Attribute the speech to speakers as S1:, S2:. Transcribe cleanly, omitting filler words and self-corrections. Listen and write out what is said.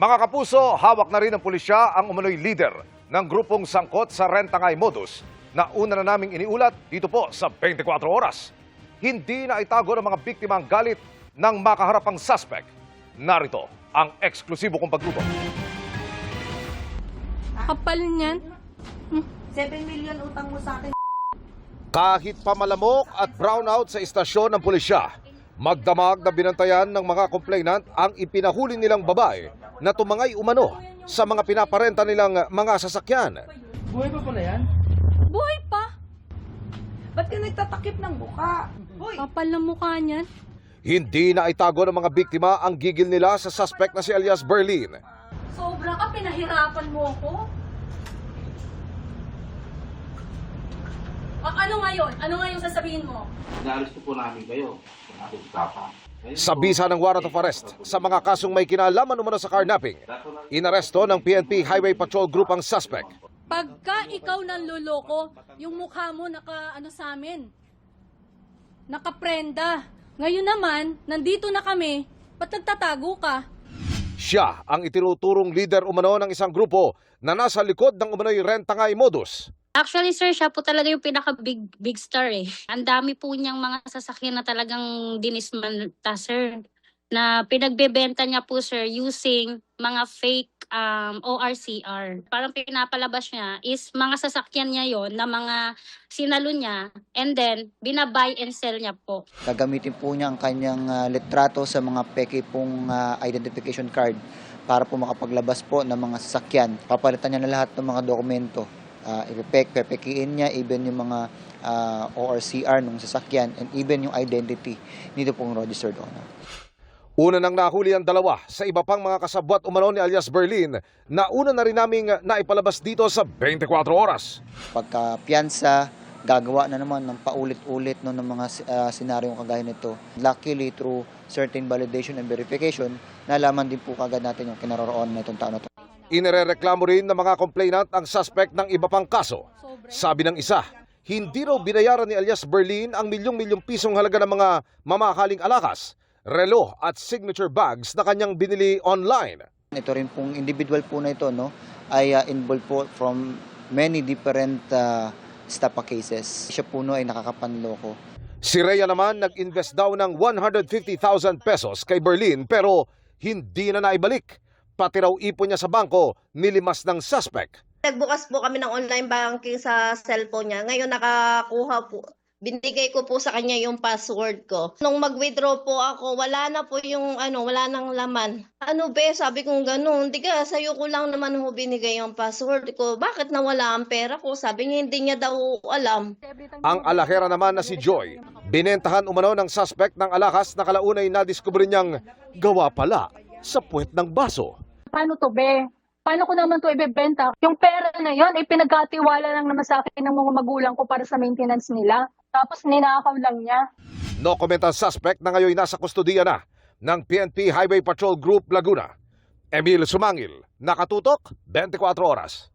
S1: Mga kapuso, hawak na rin ng pulisya ang umano'y leader ng grupong sangkot sa rentangay modus na una na naming iniulat dito po sa 24 oras. Hindi na itago ng mga biktima ang galit ng makaharapang suspect. Narito ang eksklusibo kong pagtutok.
S2: Kapal niyan.
S3: 7 million utang mo sa akin.
S1: Kahit pamalamok at brownout sa istasyon ng pulisya, magdamag na binantayan ng mga complainant ang ipinahuli nilang babae na tumangay umano sa mga pinaparenta nilang mga sasakyan.
S4: Buhay pa pala yan?
S2: Buhay pa.
S3: Ba't ka nagtatakip ng buka? Hoy!
S2: Kapal na mukha niyan.
S1: Hindi na itago ng mga biktima ang gigil nila sa suspect na si alias Berlin.
S2: Sobra ka, pinahirapan mo ako. Ano ngayon? Ano ngayon sasabihin mo?
S5: Inalis po namin kayo. Ating tapa.
S1: Sa bisa ng warrant of arrest sa mga kasong may kinalaman umano sa carnapping, inaresto ng PNP Highway Patrol Group ang suspect.
S2: Pagka ikaw nanloloko, yung mukha mo sa amin. Nakaprenda. Ngayon naman, nandito na kami, ba't nagtatago ka?
S1: Siya ang itinuturong leader umano ng isang grupo na nasa likod ng umano'y rentangay modus.
S6: Actually, sir, siya po talaga yung pinaka-big star eh. Ang dami po niyang mga sasakyan na talagang dinismanta, sir. Na pinagbebenta niya po, sir, using mga fake ORCR. Parang pinapalabas niya is mga sasakyan niya yon na mga sinalo niya and then binabuy and sell niya po.
S7: Gagamitin po niya ang kanyang litrato sa mga peke pong identification card para po makapaglabas po ng mga sasakyan. Papalitan niya na lahat ng mga dokumento. Pepekiin niya even yung mga ORCR ng sasakyan and even yung identity nito pong registered owner.
S1: Una nang nahuli ang dalawa sa iba pang mga kasabwat umano ni alias Berlin na una na rin naming naipalabas dito sa 24 oras.
S7: Pagka piyansa, gagawa na naman ng paulit-ulit ng mga senaryong kagaya nito. Luckily, through certain validation and verification, nalaman din po kagad natin yung kinaroroon na itong tao na ito.
S1: Inirereklamo rin ng mga complainant ang suspect ng iba pang kaso. Sabi ng isa, hindi raw binayaran ni alias Berlin ang milyong-milyong pisong halaga ng mga mamakaling alakas, relo at signature bags na kanyang binili online.
S7: Ito rin pong individual po na ito ay involved po from many different stapa cases. Siya po ay nakakapanloko.
S1: Si Rhea naman nag-invest daw ng 150,000 pesos kay Berlin pero hindi na naibalik. Pati raw ipon niya sa bangko, nilimas ng suspect.
S3: Nagbukas po kami ng online banking sa cellphone niya. Ngayon nakakuha po. Binigay ko po sa kanya yung password ko. Nung mag-withdraw po ako, wala na po yung wala nang laman. Sabi kong gano'n, hindi ka, sa'yo ko lang naman ho binigay yung password ko. Bakit nawala ang pera ko? Sabi niya, hindi niya daw alam.
S1: Ang alahera naman na si Joy, binentahan umano ng suspect ng alahas na kalaunay nadiskubre niyang gawa pala sa puwet ng baso.
S8: Paano to, be? Paano ko naman to ibebenta? Yung pera na yon ay pinagkatiwala lang naman sa akin ng mga magulang ko para sa maintenance nila. Tapos ninakaw lang niya.
S1: No comment ang suspect na ngayon nasa kustodiya na ng PNP Highway Patrol Group Laguna. Emil Sumangil, nakatutok, 24 oras.